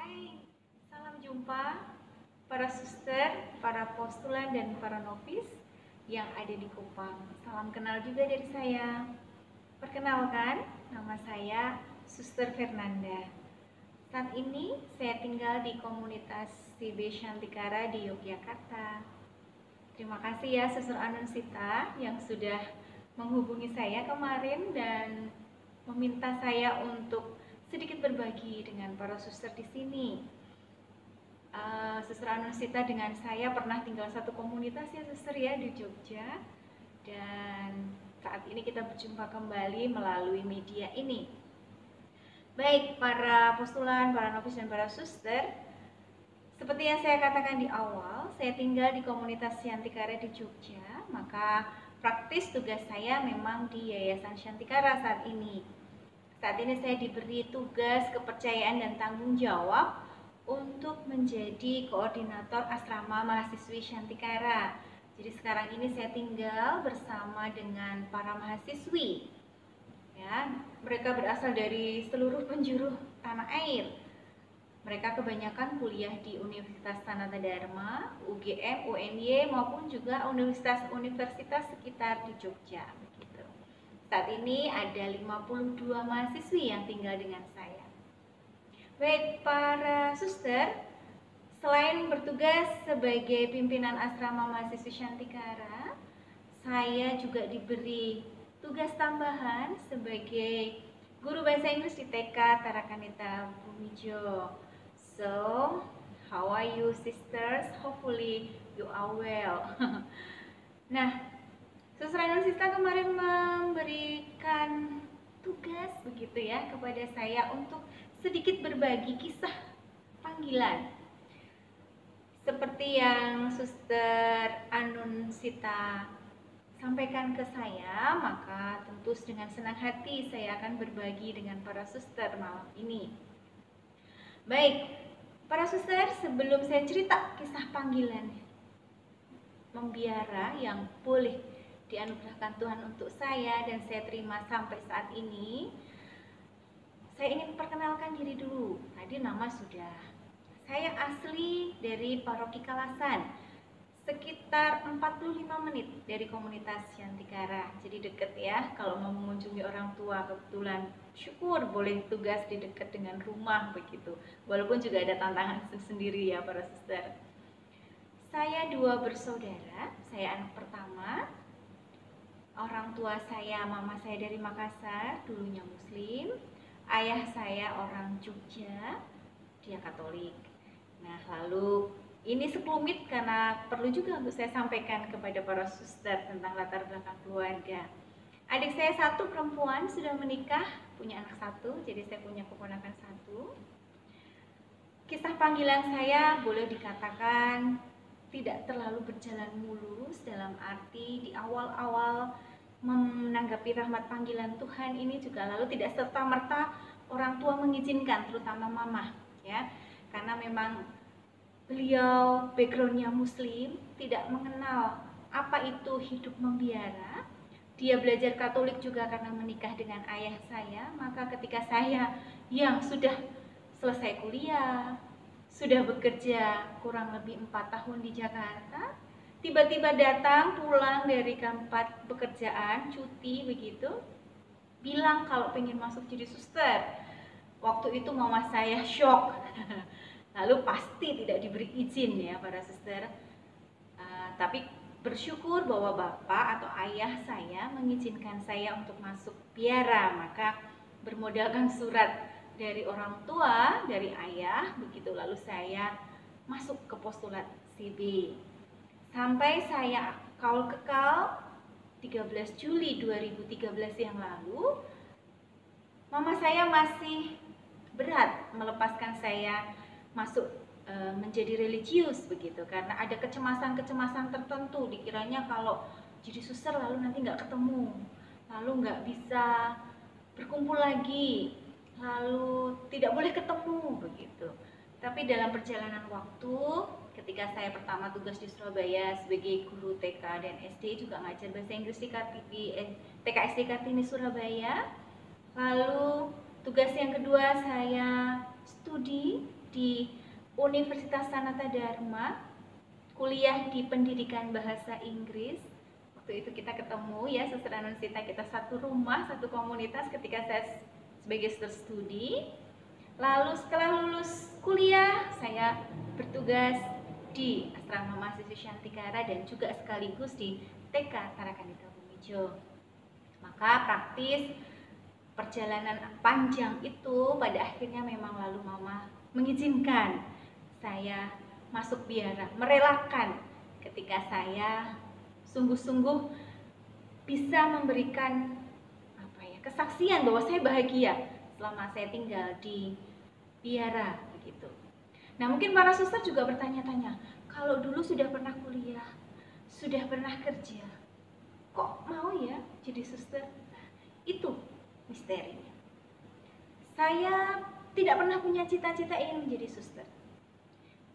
Hai, salam jumpa para suster, para postulan, dan para novis yang ada di Kupang. Salam kenal juga dari saya. Perkenalkan, nama saya Suster Fernanda. Saat ini saya tinggal di komunitas CB Shantikara di Yogyakarta. Terima kasih ya Suster Anunsita yang sudah menghubungi saya kemarin dan meminta saya untuk sedikit berbagi dengan para suster di sini. Suster Anunsita dengan saya pernah tinggal satu komunitas ya suster ya di Jogja, dan saat ini kita berjumpa kembali melalui media ini. Baik para postulan, para novis dan para suster, seperti yang saya katakan di awal, saya tinggal di komunitas Shantikara di Jogja, maka praktis tugas saya memang di Yayasan Shantikara saat ini. Saat ini saya diberi tugas, kepercayaan, dan tanggung jawab untuk menjadi koordinator asrama mahasiswi Shantikara. Jadi sekarang ini saya tinggal bersama dengan para mahasiswi. Ya, mereka berasal dari seluruh penjuru tanah air. Mereka kebanyakan kuliah di Universitas Sanata Dharma, UGM, UNY, maupun juga universitas-universitas sekitar di Jogja. Begitu. Saat ini ada 52 mahasiswi yang tinggal dengan saya. Baik para suster, selain bertugas sebagai pimpinan asrama mahasiswi Shantikara, saya juga diberi tugas tambahan sebagai guru bahasa Inggris di TK Tarakanita Bumijo. So, how are you sisters? Hopefully you are well. Nah, Suster Anunsita kemarin memberikan tugas begitu ya kepada saya untuk sedikit berbagi kisah panggilan. Seperti yang Suster Anunsita sampaikan ke saya, maka tentu dengan senang hati saya akan berbagi dengan para suster malam ini. Baik, para suster, sebelum saya cerita kisah panggilan membiara yang boleh dianugerahkan Tuhan untuk saya dan saya terima sampai saat ini, saya ingin perkenalkan diri dulu. Tadi nama sudah. Saya asli dari Paroki Kalasan, sekitar 45 menit dari komunitas Shantikara. Jadi deket ya, kalau mau mengunjungi orang tua kebetulan syukur boleh tugas di dekat dengan rumah begitu. Walaupun juga ada tantangan sendiri ya para suster. Saya dua bersaudara, saya anak pertama. Orang tua saya, mama saya dari Makassar, dulunya Muslim. Ayah saya orang Jogja, dia Katolik. Nah, lalu ini sekelumit karena perlu juga untuk saya sampaikan kepada para suster tentang latar belakang keluarga. Adik saya satu perempuan, sudah menikah, punya anak satu, jadi saya punya keponakan satu. Kisah panggilan saya boleh dikatakan tidak terlalu berjalan mulus, dalam arti di awal-awal menanggapi rahmat panggilan Tuhan ini juga lalu tidak serta-merta orang tua mengizinkan, terutama mama ya, karena memang beliau backgroundnya Muslim, tidak mengenal apa itu hidup membiara. Dia belajar Katolik juga karena menikah dengan ayah saya. Maka ketika saya yang sudah selesai kuliah, sudah bekerja kurang lebih 4 tahun di Jakarta, tiba-tiba datang pulang dari tempat pekerjaan, cuti begitu, bilang kalau pengen masuk jadi suster. Waktu itu mama saya shock. Lalu pasti tidak diberi izin ya para suster. Tapi bersyukur bahwa bapak atau ayah saya mengizinkan saya untuk masuk biara. Maka bermodalkan surat dari orang tua, dari ayah, begitu lalu saya masuk ke postulat CB. Sampai saya kaul kekal 13 Juli 2013 yang lalu, mama saya masih berat melepaskan saya masuk menjadi religius begitu, karena ada kecemasan-kecemasan tertentu, dikiranya kalau jadi suster lalu nanti nggak ketemu, lalu nggak bisa berkumpul lagi, lalu tidak boleh ketemu begitu. Tapi dalam perjalanan waktu, ketika saya pertama tugas di Surabaya sebagai guru TK dan SD, juga ngajar bahasa Inggris di TK SD Kartini Surabaya. Lalu tugas yang kedua saya studi di Universitas Sanata Dharma, kuliah di pendidikan bahasa Inggris. Waktu itu kita ketemu ya, Suster Anonsita, kita satu rumah, satu komunitas ketika saya sebagai studi. Lalu setelah lulus kuliah, saya bertugas di Asrama Mahasiswa Shantikara dan juga sekaligus di TK Tarakanita Bumijo. Maka praktis perjalanan panjang itu pada akhirnya memang lalu Mama mengizinkan saya masuk biara, merelakan ketika saya sungguh-sungguh bisa memberikan kesaksian bahwa saya bahagia selama saya tinggal di biara begitu. Nah, mungkin para suster juga bertanya-tanya, kalau dulu sudah pernah kuliah, sudah pernah kerja, kok mau ya jadi suster? Itu misterinya. Saya tidak pernah punya cita-cita ingin menjadi suster.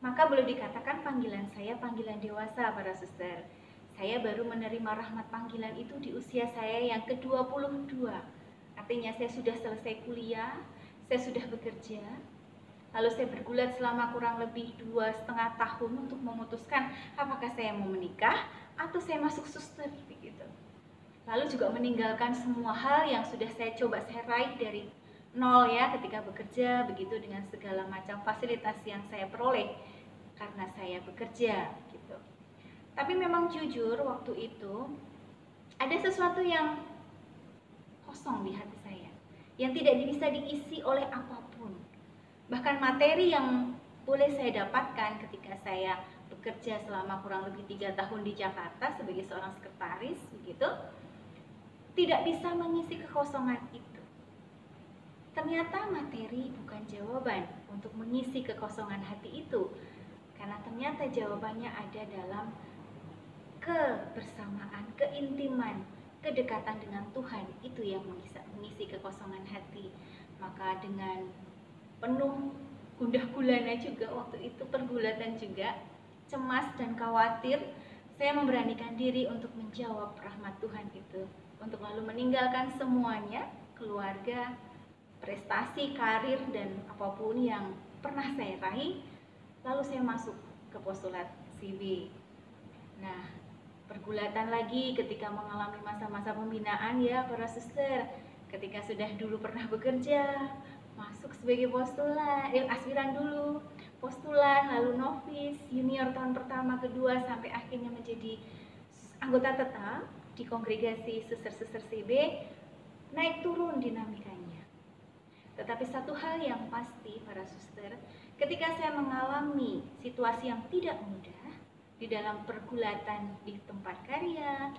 Maka boleh dikatakan panggilan saya panggilan dewasa para suster. Saya baru menerima rahmat panggilan itu di usia saya yang ke-22. Artinya saya sudah selesai kuliah, saya sudah bekerja, lalu saya bergulat selama kurang lebih 2,5 tahun untuk memutuskan apakah saya mau menikah atau saya masuk suster begitu. Lalu juga meninggalkan semua hal yang sudah saya coba saya raih dari nol ya ketika bekerja begitu, dengan segala macam fasilitas yang saya peroleh karena saya bekerja gitu. Tapi memang jujur waktu itu ada sesuatu yang kosong di hati saya, yang tidak bisa diisi oleh apapun. Bahkan materi yang boleh saya dapatkan ketika saya bekerja selama kurang lebih 3 tahun di Jakarta sebagai seorang sekretaris begitu, tidak bisa mengisi kekosongan itu. Ternyata materi bukan jawaban untuk mengisi kekosongan hati itu, karena ternyata jawabannya ada dalam kebersamaan, keintiman, kedekatan dengan Tuhan. Itu yang bisa mengisi kekosongan hati. Maka dengan penuh gundah gulana juga waktu itu, pergulatan juga, cemas dan khawatir, saya memberanikan diri untuk menjawab rahmat Tuhan itu, untuk lalu meninggalkan semuanya, keluarga, prestasi, karir, dan apapun yang pernah saya raih, lalu saya masuk ke postulat CB. Nah, pergulatan lagi ketika mengalami masa-masa pembinaan ya para suster, ketika sudah dulu pernah bekerja, masuk sebagai postulan, aspiran dulu, postulan, lalu novis, junior tahun pertama, kedua, sampai akhirnya menjadi anggota tetap di kongregasi suster-suster CB, naik turun dinamikanya. Tetapi satu hal yang pasti para suster, ketika saya mengalami situasi yang tidak mudah di dalam pergulatan di tempat karya,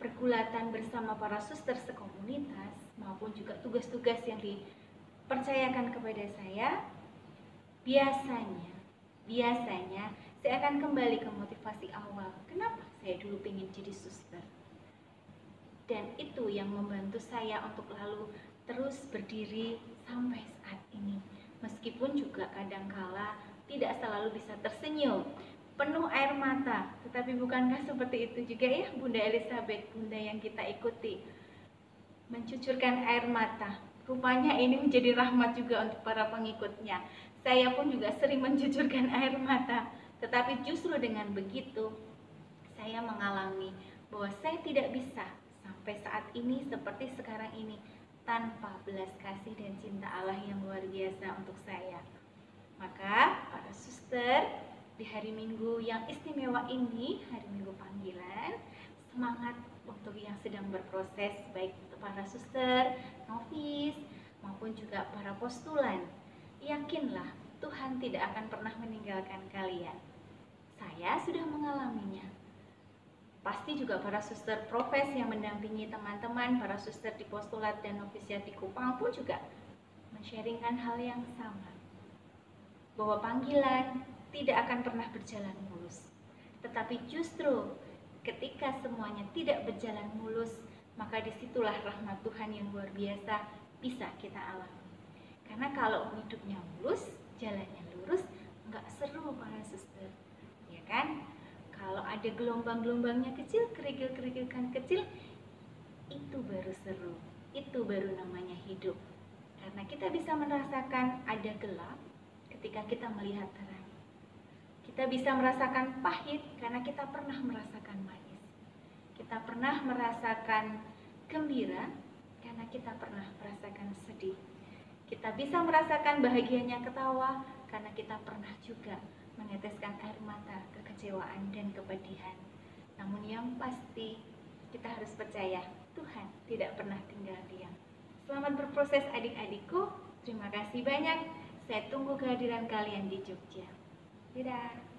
pergulatan bersama para suster sekomunitas, maupun juga tugas-tugas yang dipercayakan kepada saya, biasanya saya akan kembali ke motivasi awal. Kenapa saya dulu ingin jadi suster? Dan itu yang membantu saya untuk lalu terus berdiri sampai saat ini. Meskipun juga kadangkala tidak selalu bisa tersenyum, penuh air mata, tetapi bukankah seperti itu juga ya Bunda Elizabeth, Bunda yang kita ikuti, mencucurkan air mata. Rupanya ini menjadi rahmat juga untuk para pengikutnya. Saya pun juga sering mencucurkan air mata, tetapi justru dengan begitu saya mengalami bahwa saya tidak bisa sampai saat ini seperti sekarang ini tanpa belas kasih dan cinta Allah yang luar biasa untuk saya. Maka para suster, di hari Minggu yang istimewa ini, hari Minggu panggilan, semangat untuk yang sedang berproses, baik itu para suster, novis, maupun juga para postulan. Yakinlah Tuhan tidak akan pernah meninggalkan kalian. Saya sudah mengalaminya. Pasti juga para suster profes yang mendampingi teman-teman, para suster di postulat dan novisiat di Kupang pun juga men-sharingkan hal yang sama, bahwa panggilan tidak akan pernah berjalan mulus. Tetapi justru ketika semuanya tidak berjalan mulus, maka disitulah rahmat Tuhan yang luar biasa bisa kita alami. Karena kalau hidupnya mulus, jalannya lurus, nggak seru para suster, ya kan? Kalau ada gelombang-gelombangnya kecil, kerikil-kerikilkan kecil, itu baru seru, itu baru namanya hidup. Karena kita bisa merasakan ada gelap ketika kita melihat terang. Kita bisa merasakan pahit karena kita pernah merasakan manis. Kita pernah merasakan gembira karena kita pernah merasakan sedih. Kita bisa merasakan bahagianya ketawa karena kita pernah juga meneteskan air mata, kekecewaan dan kepedihan. Namun yang pasti kita harus percaya Tuhan tidak pernah tinggal diam. Selamat berproses adik-adikku. Terima kasih banyak. Saya tunggu kehadiran kalian di Jogja. Dadah.